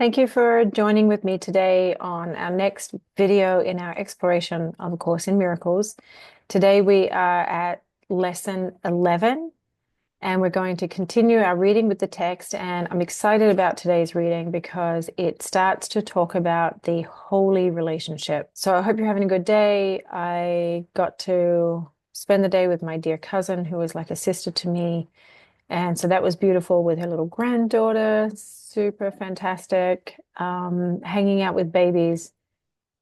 Thank you for joining with me today on our next video in our exploration of A Course in Miracles. Today we are at lesson 11 and we're going to continue our reading with the text, and I'm excited about today's reading because it starts to talk about the holy relationship. So I hope you're having a good day. I got to spend the day with my dear cousin who is like a sister to me. And so that was beautiful with her little granddaughter, super fantastic. Hanging out with babies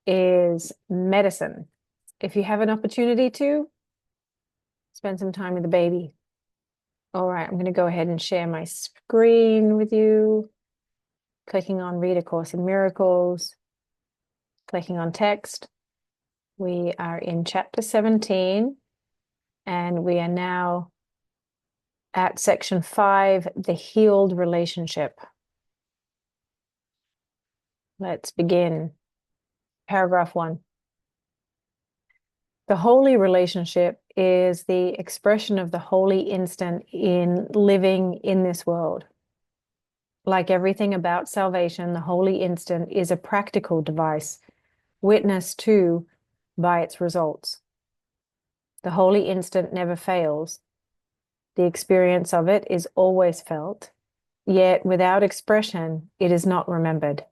is medicine. If you have an opportunity to, spend some time with the baby. All right, I'm going to go ahead and share my screen with you. Clicking on Read A Course in Miracles, clicking on text. We are in chapter 17, and we are now at section 5, the healed relationship. Let's begin. Paragraph 1. The holy relationship is the expression of the holy instant in living in this world. Like everything about salvation, the holy instant is a practical device, witnessed to by its results. The holy instant never fails. The experience of it is always felt, yet without expression, it is not remembered.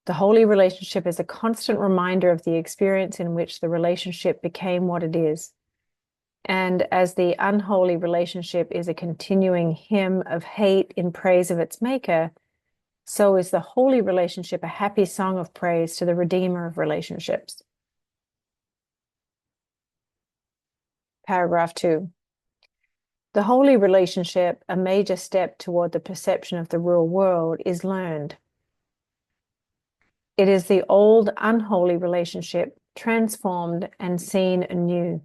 The holy relationship is a constant reminder of the experience in which the relationship became what it is. And as the unholy relationship is a continuing hymn of hate in praise of its maker, so is the holy relationship a happy song of praise to the Redeemer of relationships. Paragraph 2. The holy relationship, a major step toward the perception of the real world, is learned. It is the old unholy relationship transformed and seen anew.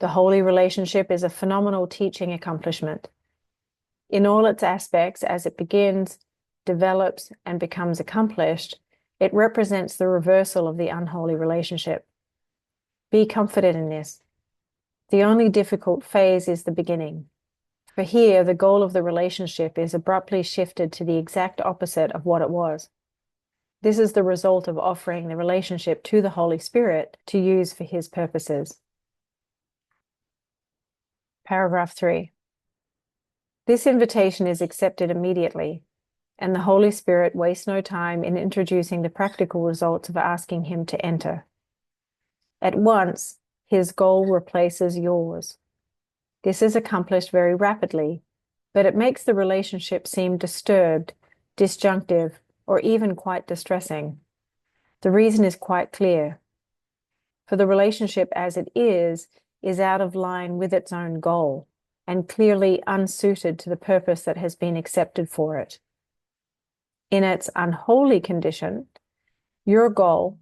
The holy relationship is a phenomenal teaching accomplishment. In all its aspects, as it begins, develops, and becomes accomplished, it represents the reversal of the unholy relationship. Be comforted in this. The only difficult phase is the beginning. For here, the goal of the relationship is abruptly shifted to the exact opposite of what it was. This is the result of offering the relationship to the Holy Spirit to use for His purposes. Paragraph 3. This invitation is accepted immediately, and the Holy Spirit wastes no time in introducing the practical results of asking Him to enter. At once, His goal replaces yours. This is accomplished very rapidly, but it makes the relationship seem disturbed, disjunctive, or even quite distressing. The reason is quite clear. For the relationship as it is out of line with its own goal, and clearly unsuited to the purpose that has been accepted for it. In its unholy condition, your goal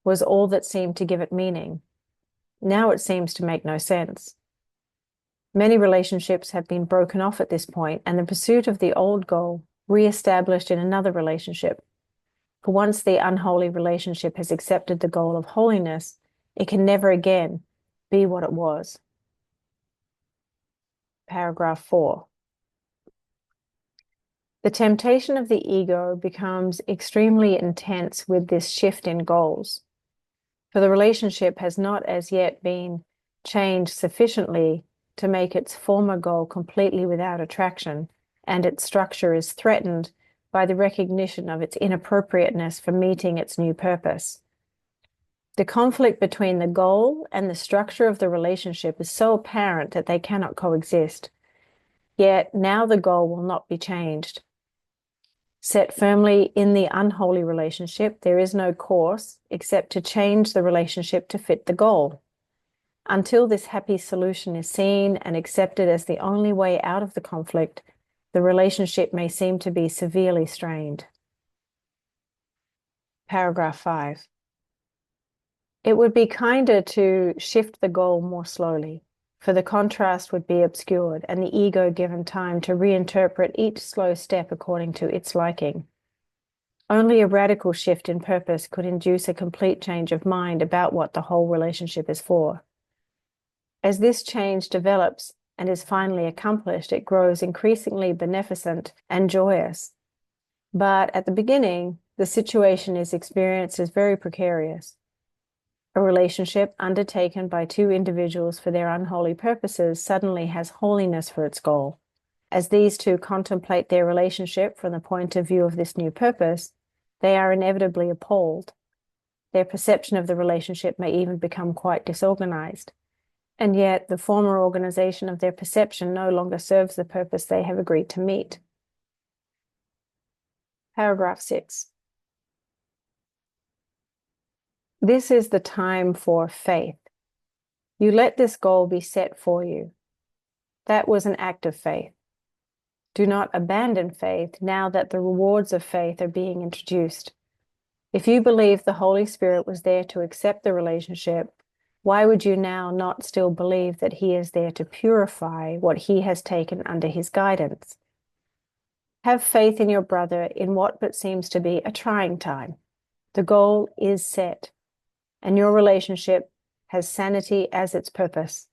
was all that seemed to give it meaning. Now it seems to make no sense. Many relationships have been broken off at this point, and the pursuit of the old goal re-established in another relationship. For once the unholy relationship has accepted the goal of holiness, it can never again be what it was. Paragraph 4. The temptation of the ego becomes extremely intense with this shift in goals, for the relationship has not as yet been changed sufficiently to make its former goal completely without attraction, and its structure is threatened by the recognition of its inappropriateness for meeting its new purpose. The conflict between the goal and the structure of the relationship is so apparent that they cannot coexist. Yet now the goal will not be changed. Set firmly in the unholy relationship, there is no course except to change the relationship to fit the goal. Until this happy solution is seen and accepted as the only way out of the conflict, the relationship may seem to be severely strained. Paragraph 5. It would be kinder to shift the goal more slowly, for the contrast would be obscured and the ego given time to reinterpret each slow step according to its liking. Only a radical shift in purpose could induce a complete change of mind about what the whole relationship is for. As this change develops and is finally accomplished, it grows increasingly beneficent and joyous. But at the beginning, the situation is experienced as very precarious. A relationship undertaken by two individuals for their unholy purposes suddenly has holiness for its goal. As these two contemplate their relationship from the point of view of this new purpose, they are inevitably appalled. Their perception of the relationship may even become quite disorganized. And yet, the former organization of their perception no longer serves the purpose they have agreed to meet. Paragraph 6. This is the time for faith. You let this goal be set for you. That was an act of faith. Do not abandon faith now that the rewards of faith are being introduced. If you believe the Holy Spirit was there to accept the relationship, why would you now not still believe that He is there to purify what He has taken under His guidance? Have faith in your brother in what but seems to be a trying time. The goal is set, and your relationship has sanity as its purpose.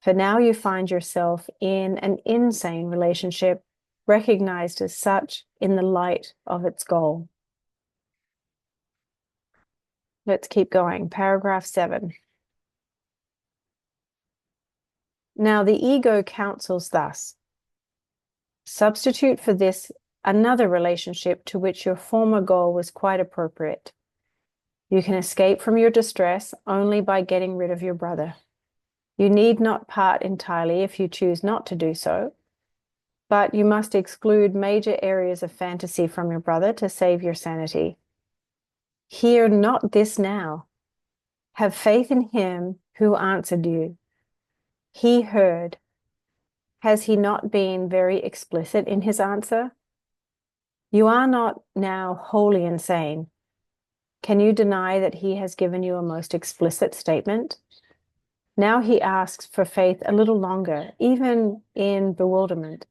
For now you find yourself in an insane relationship, recognized as such in the light of its goal. Let's keep going. Paragraph 7. Now the ego counsels thus: substitute for this another relationship to which your former goal was quite appropriate. You can escape from your distress only by getting rid of your brother. You need not part entirely if you choose not to do so, but you must exclude major areas of fantasy from your brother to save your sanity. Hear not this now. Have faith in Him who answered you. He heard. Has He not been very explicit in His answer? You are not now wholly insane. Can you deny that He has given you a most explicit statement? Now He asks for faith a little longer, even in bewilderment.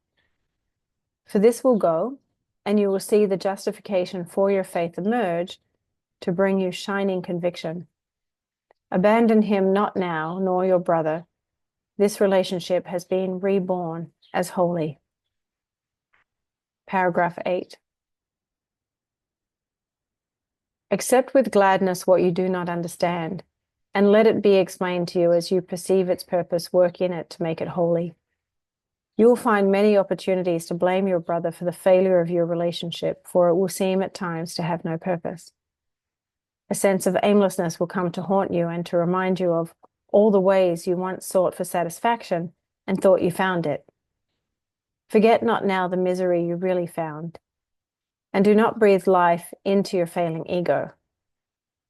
For this will go, and you will see the justification for your faith emerge to bring you shining conviction. Abandon him not now, nor your brother. This relationship has been reborn as holy. Paragraph 8. Accept with gladness what you do not understand, and let it be explained to you as you perceive its purpose work in it to make it holy. You will find many opportunities to blame your brother for the failure of your relationship, for it will seem at times to have no purpose. A sense of aimlessness will come to haunt you and to remind you of all the ways you once sought for satisfaction and thought you found it. Forget not now the misery you really found, and do not breathe life into your failing ego,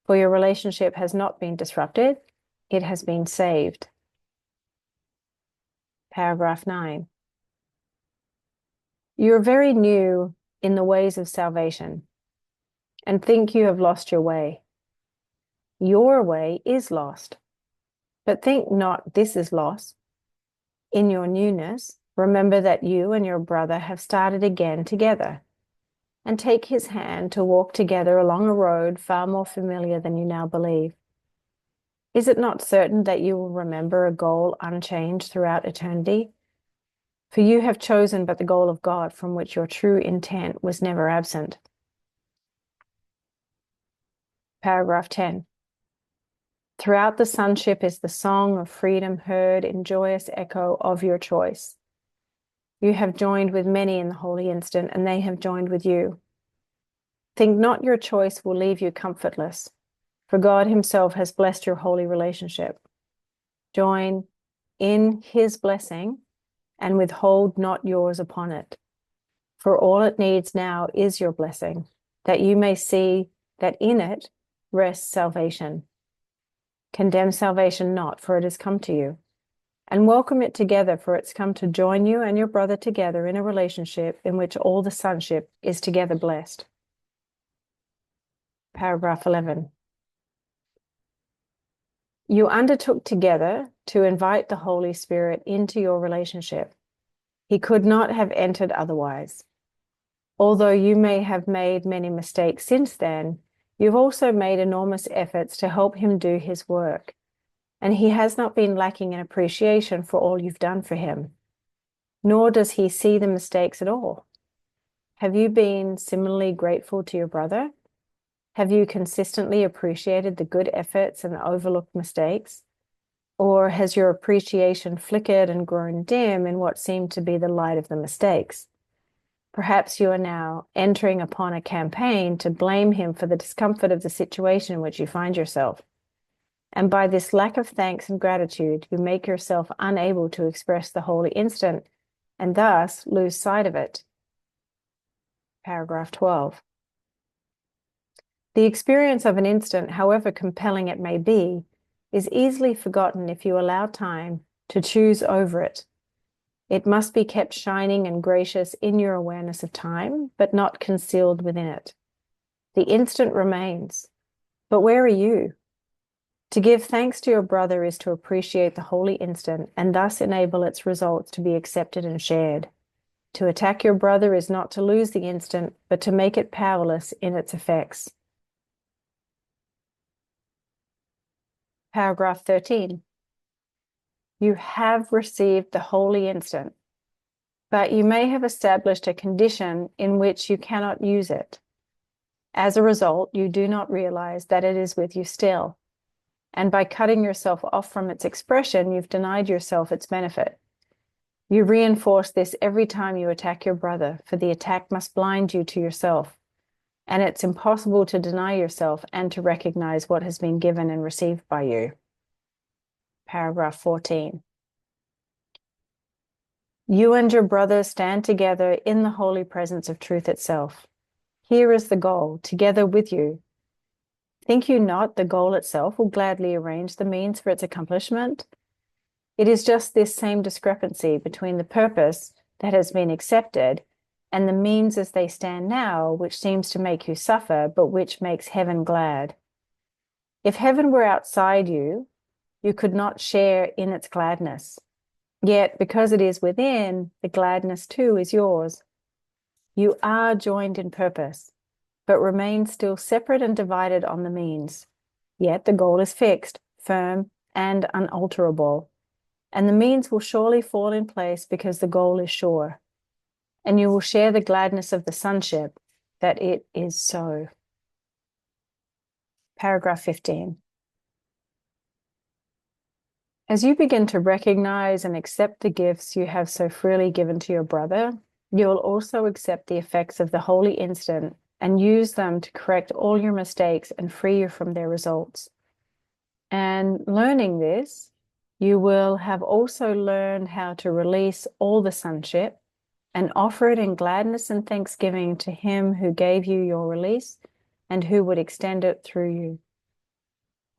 for your relationship has not been disrupted, it has been saved. Paragraph 9. You are very new in the ways of salvation and think you have lost your way. Your way is lost, but think not this is lost. In your newness, remember that you and your brother have started again together, and take his hand to walk together along a road far more familiar than you now believe. Is it not certain that you will remember a goal unchanged throughout eternity? For you have chosen but the goal of God, from which your true intent was never absent. Paragraph 10. Throughout the sonship is the song of freedom heard in joyous echo of your choice. You have joined with many in the holy instant, and they have joined with you. Think not your choice will leave you comfortless, for God Himself has blessed your holy relationship. Join in His blessing and withhold not yours upon it, for all it needs now is your blessing, that you may see that in it rests salvation. Condemn salvation not, for it has come to you, and welcome it together, for it's come to join you and your brother together in a relationship in which all the sonship is together blessed. Paragraph 11. You undertook together to invite the Holy Spirit into your relationship. He could not have entered otherwise. Although you may have made many mistakes since then, you've also made enormous efforts to help him do his work, and he has not been lacking in appreciation for all you've done for him, nor does he see the mistakes at all. Have you been similarly grateful to your brother? Have you consistently appreciated the good efforts and overlooked mistakes? Or has your appreciation flickered and grown dim in what seemed to be the light of the mistakes? Perhaps you are now entering upon a campaign to blame him for the discomfort of the situation in which you find yourself. And by this lack of thanks and gratitude, you make yourself unable to express the holy instant and thus lose sight of it. Paragraph 12. The experience of an instant, however compelling it may be, is easily forgotten if you allow time to choose over it. It must be kept shining and gracious in your awareness of time, but not concealed within it. The instant remains, but where are you? To give thanks to your brother is to appreciate the holy instant and thus enable its results to be accepted and shared. To attack your brother is not to lose the instant, but to make it powerless in its effects. Paragraph 13. You have received the holy instant, but you may have established a condition in which you cannot use it. As a result, you do not realize that it is with you still. And by cutting yourself off from its expression, you've denied yourself its benefit. You reinforce this every time you attack your brother, for the attack must blind you to yourself. And it's impossible to deny yourself and to recognize what has been given and received by you. Paragraph 14. You and your brother stand together in the holy presence of truth itself. Here is the goal, together with you. Think you not the goal itself will gladly arrange the means for its accomplishment? It is just this same discrepancy between the purpose that has been accepted and the means as they stand now, which seems to make you suffer, but which makes heaven glad. If heaven were outside you, you could not share in its gladness. Yet, because it is within, the gladness too is yours. You are joined in purpose, but remain still separate and divided on the means. Yet the goal is fixed, firm, and unalterable. And the means will surely fall in place because the goal is sure. And you will share the gladness of the sonship that it is so. Paragraph 15. As you begin to recognize and accept the gifts you have so freely given to your brother, you will also accept the effects of the holy instant and use them to correct all your mistakes and free you from their results. And learning this, you will have also learned how to release all the sonship and offer it in gladness and thanksgiving to him who gave you your release and who would extend it through you.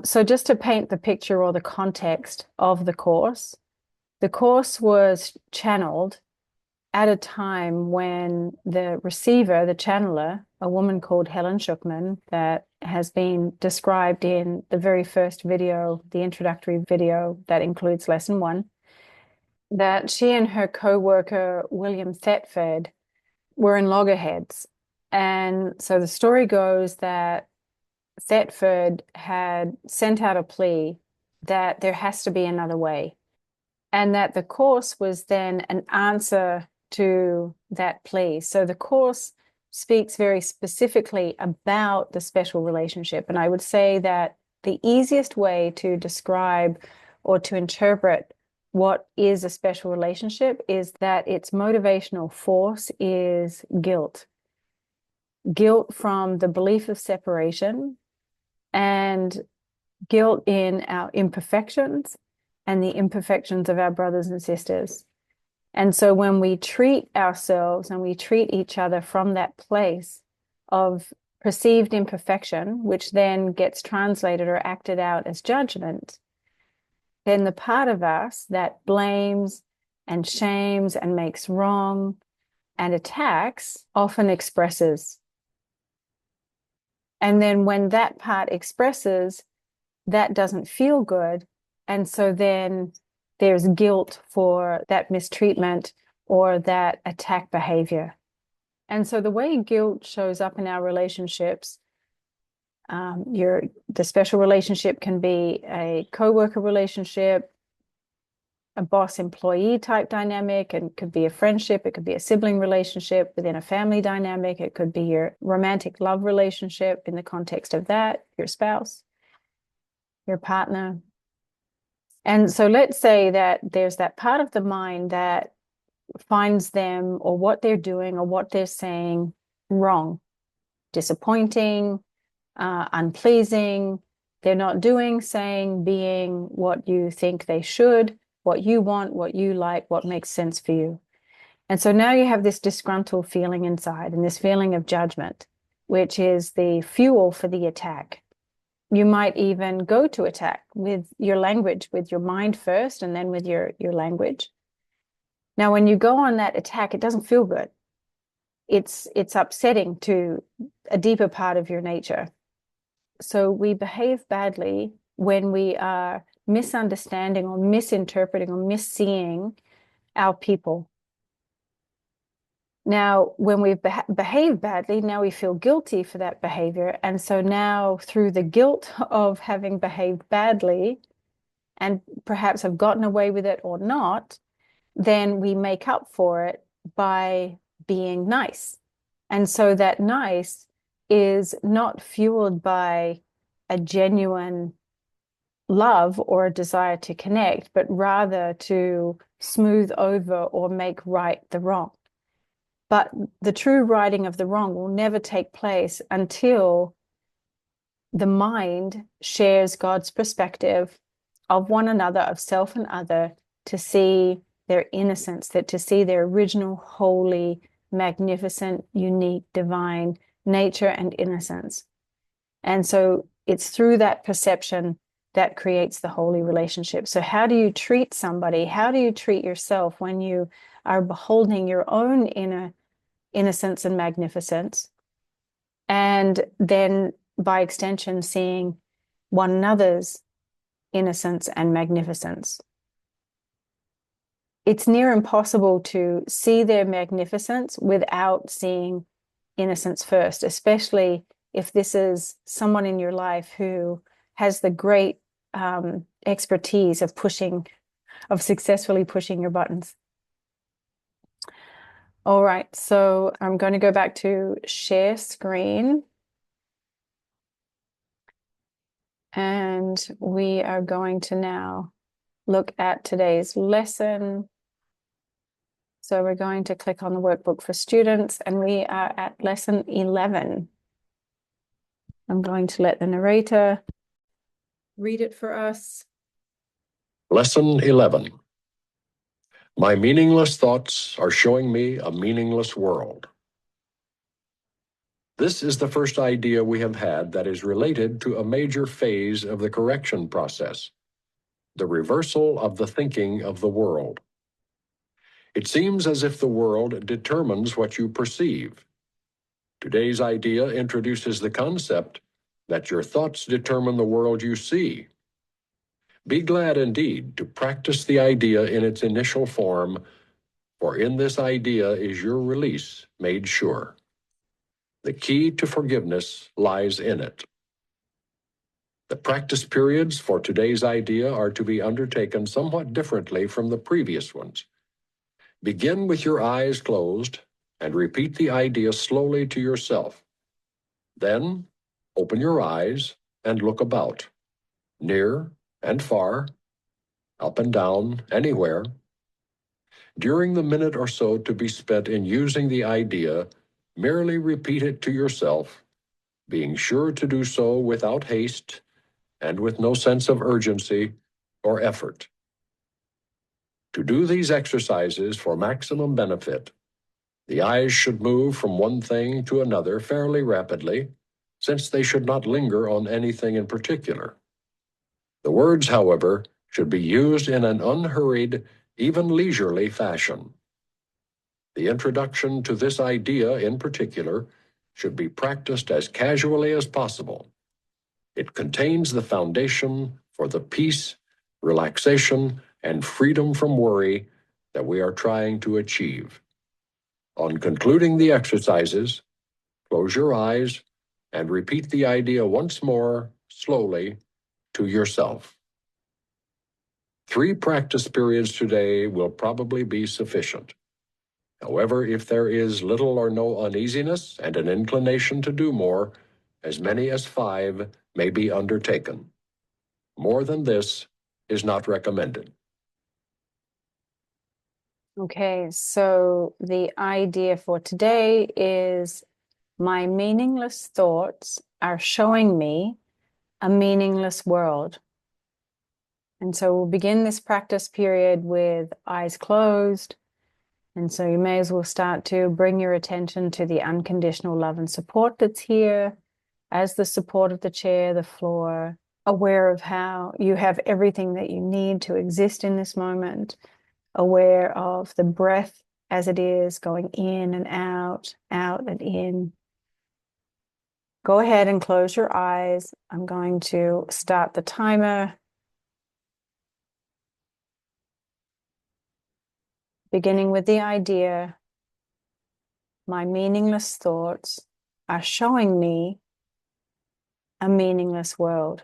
So just to paint the picture or the context of the course was channeled at a time when the receiver, the channeler, a woman called Helen Schucman, that has been described in the very first video, the introductory video that includes lesson 1, that she and her co-worker, William Thetford, were in loggerheads. And so the story goes that Thetford had sent out a plea that there has to be another way, and that the course was then an answer to that plea. So the course speaks very specifically about the special relationship. And I would say that the easiest way to describe or to interpret what is a special relationship is that its motivational force is guilt. Guilt from the belief of separation and guilt in our imperfections and the imperfections of our brothers and sisters. And so when we treat ourselves and we treat each other from that place of perceived imperfection, which then gets translated or acted out as judgment, then the part of us that blames and shames and makes wrong and attacks often expresses. And then when that part expresses, that doesn't feel good. And so then there's guilt for that mistreatment or that attack behavior. And so the way guilt shows up in our relationships, the special relationship can be a co-worker relationship, a boss-employee type dynamic. It could be a friendship. It could be a sibling relationship within a family dynamic. It could be your romantic love relationship in the context of that, your spouse, your partner. And so let's say that there's that part of the mind that finds them or what they're doing or what they're saying wrong, disappointing, unpleasing. They're not doing, saying, being what you think they should, what you want, what you like, what makes sense for you. And so now you have this disgruntled feeling inside and this feeling of judgment, which is the fuel for the attack. You might even go to attack with your language, with your mind first, and then with your language. Now, when you go on that attack, it doesn't feel good. It's upsetting to a deeper part of your nature. So we behave badly when we are misunderstanding or misinterpreting or misseeing our people. Now, when we've behaved badly, now we feel guilty for that behavior. And so now through the guilt of having behaved badly and perhaps have gotten away with it or not, then we make up for it by being nice. And so that nice is not fueled by a genuine love or a desire to connect, but rather to smooth over or make right the wrong. But the true righting of the wrong will never take place until the mind shares God's perspective of one another, of self and other, to see their innocence, that to see their original, holy, magnificent, unique, divine nature and innocence. And so it's through that perception that creates the holy relationship. So how do you treat somebody? How do you treat yourself when you are beholding your own inner innocence and magnificence, and then by extension seeing one another's innocence and magnificence? It's near impossible to see their magnificence without seeing innocence first, especially if this is someone in your life who has the great expertise of successfully pushing your buttons. All right, so I'm going to go back to share screen. And we are going to now look at today's lesson. So we're going to click on the workbook for students, and we are at lesson 11. I'm going to let the narrator read it for us. Lesson 11. My meaningless thoughts are showing me a meaningless world. This is the first idea we have had that is related to a major phase of the correction process, the reversal of the thinking of the world. It seems as if the world determines what you perceive. Today's idea introduces the concept that your thoughts determine the world you see. Be glad indeed to practice the idea in its initial form, for in this idea is your release made sure. The key to forgiveness lies in it. The practice periods for today's idea are to be undertaken somewhat differently from the previous ones. Begin with your eyes closed and repeat the idea slowly to yourself. Then, open your eyes and look about, near and far, up and down, anywhere. During the minute or so to be spent in using the idea, merely repeat it to yourself, being sure to do so without haste and with no sense of urgency or effort. To do these exercises for maximum benefit, the eyes should move from one thing to another fairly rapidly, since they should not linger on anything in particular. The words, however, should be used in an unhurried, even leisurely fashion. The introduction to this idea in particular should be practiced as casually as possible. It contains the foundation for the peace, relaxation, and freedom from worry that we are trying to achieve. On concluding the exercises, close your eyes and repeat the idea once more, slowly, to yourself. 3 practice periods today will probably be sufficient. However, if there is little or no uneasiness and an inclination to do more, as many as 5 may be undertaken. More than this is not recommended. Okay, so the idea for today is my meaningless thoughts are showing me a meaningless world. And so we'll begin this practice period with eyes closed. And so you may as well start to bring your attention to the unconditional love and support that's here as the support of the chair, the floor, aware of how you have everything that you need to exist in this moment, aware of the breath as it is going in and out, out and in. Go ahead and close your eyes. I'm going to start the timer. Beginning with the idea, my meaningless thoughts are showing me a meaningless world.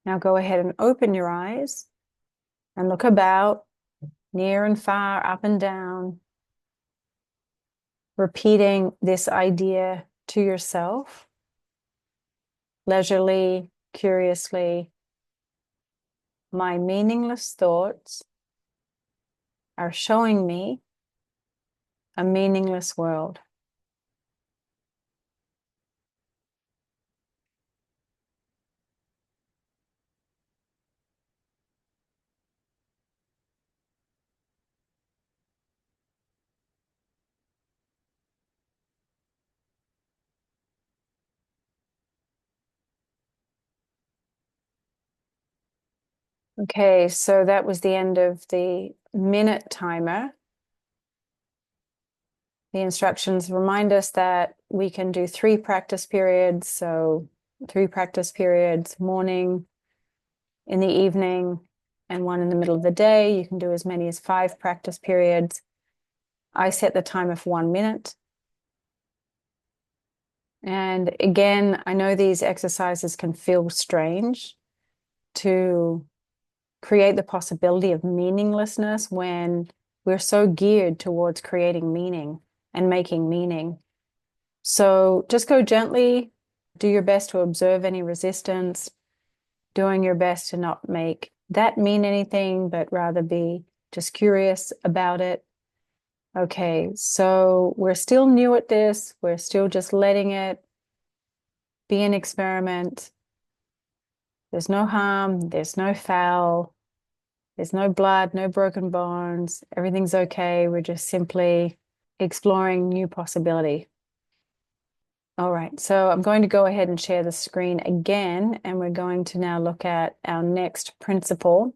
Now go ahead and open your eyes and look about, near and far, up and down, repeating this idea to yourself, leisurely, curiously. My meaningless thoughts are showing me a meaningless world. Okay, so that was the end of the minute timer. The instructions remind us that we can do 3 practice periods. So 3 practice periods, morning, in the evening, and 1 in the middle of the day. You can do as many as 5 practice periods. I set the timer for 1 minute. And again, I know these exercises can feel strange to create the possibility of meaninglessness when we're so geared towards creating meaning and making meaning. So just go gently, do your best to observe any resistance, doing your best to not make that mean anything, but rather be just curious about it. Okay, so we're still new at this. We're still just letting it be an experiment. There's no harm, there's no foul, there's no blood, no broken bones. Everything's okay. We're just simply exploring new possibility. All right, so I'm going to go ahead and share the screen again, and we're going to now look at our next principle.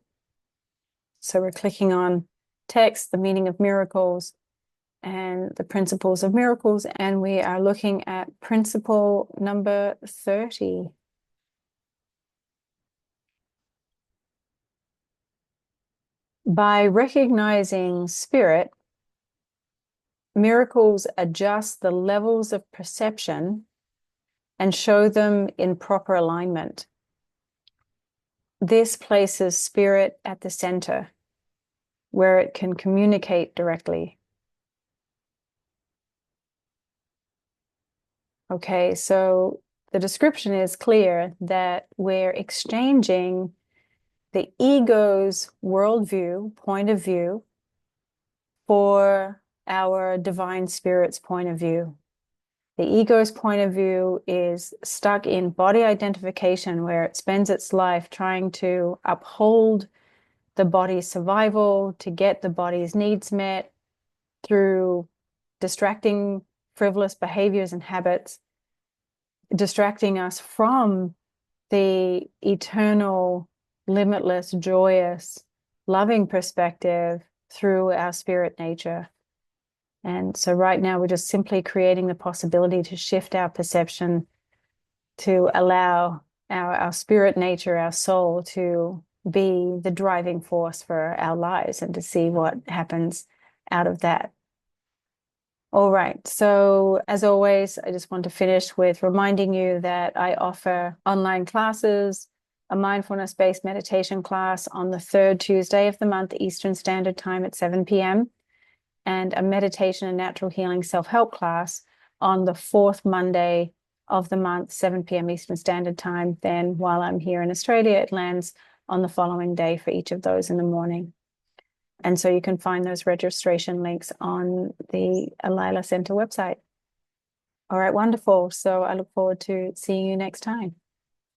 So we're clicking on text, the meaning of miracles, and the principles of miracles, and we are looking at principle number 30. By recognizing spirit, miracles adjust the levels of perception and show them in proper alignment. This places spirit at the center, where it can communicate directly. Okay, so the description is clear that we're exchanging the ego's worldview, point of view, for our divine spirit's point of view. The ego's point of view is stuck in body identification, where it spends its life trying to uphold the body's survival, to get the body's needs met through distracting, frivolous behaviors and habits, distracting us from the eternal, limitless, joyous, loving perspective through our spirit nature. And so right now we're just simply creating the possibility to shift our perception, to allow our spirit nature, our soul, to be the driving force for our lives and to see what happens out of that. All right. So as always, I just want to finish with reminding you that I offer online classes, a mindfulness-based meditation class on the third Tuesday of the month, Eastern Standard Time at 7 p.m., and a meditation and natural healing self-help class on the fourth Monday of the month, 7 p.m. Eastern Standard Time. Then while I'm here in Australia, it lands on the following day for each of those in the morning. And so you can find those registration links on the Lila Center website. All right, wonderful. So I look forward to seeing you next time.